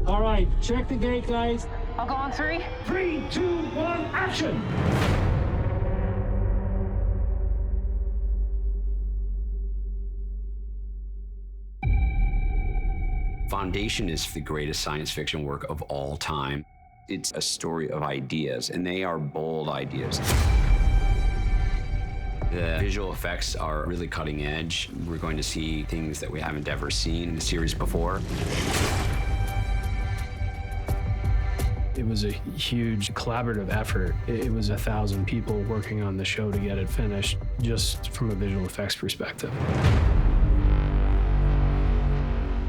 All right, check the gate, guys. I'll go on 3. 3, 2, 1, action! Foundation is the greatest science fiction work of all time. It's a story of ideas, and they are bold ideas. The visual effects are really cutting edge. We're going to see things that we haven't ever seen in the series before. It was a huge collaborative effort. It was 1,000 people working on the show to get it finished, just from a visual effects perspective.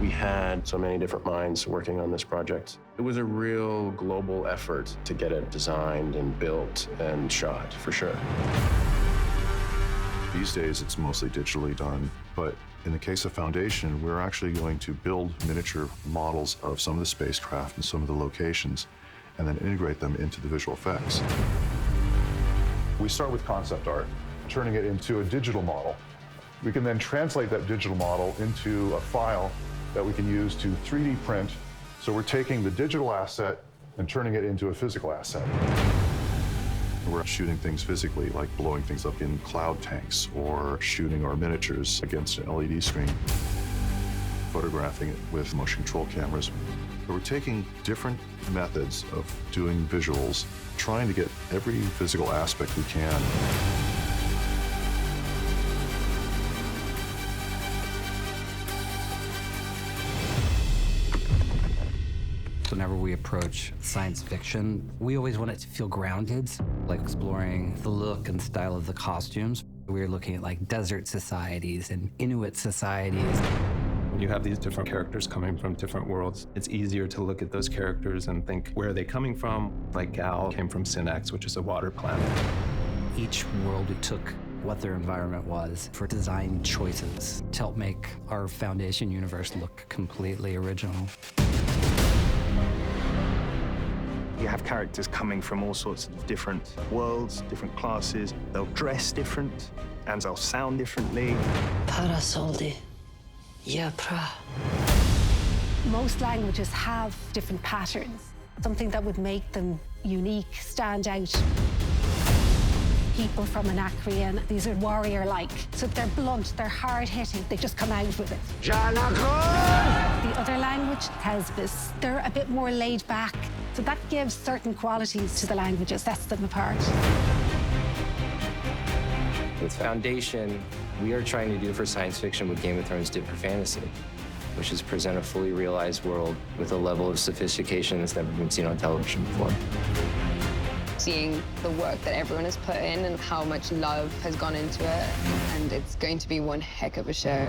We had so many different minds working on this project. It was a real global effort to get it designed and built and shot, for sure. These days, it's mostly digitally done, but in the case of Foundation, we're actually going to build miniature models of some of the spacecraft and some of the locations, and then integrate them into the visual effects. We start with concept art, turning it into a digital model. We can then translate that digital model into a file that we can use to 3D print. So we're taking the digital asset and turning it into a physical asset. We're shooting things physically, like blowing things up in cloud tanks or shooting our miniatures against an LED screen, photographing it with motion control cameras. So we're taking different methods of doing visuals, trying to get every physical aspect we can. Whenever we approach science fiction, we always want it to feel grounded, like exploring the look and style of the costumes. We're looking at like desert societies and Inuit societies. When you have these different characters coming from different worlds, it's easier to look at those characters and think, where are they coming from? Like Gal came from Synax, which is a water planet. Each world we took what their environment was for design choices to help make our Foundation universe look completely original. You have characters coming from all sorts of different worlds, different classes. They'll dress different, and they'll sound differently. Parasoldi, Yapra. Most languages have different patterns, something that would make them unique, stand out. People from Anacreon, these are warrior-like. So they're blunt, they're hard-hitting, they just come out with it. The other language, Thesbis, they're a bit more laid back. So that gives certain qualities to the languages, sets them apart. With Foundation, we are trying to do for science fiction what Game of Thrones did for fantasy, which is present a fully realized world with a level of sophistication that's never been seen on television before. Seeing the work that everyone has put in and how much love has gone into it, and it's going to be one heck of a show.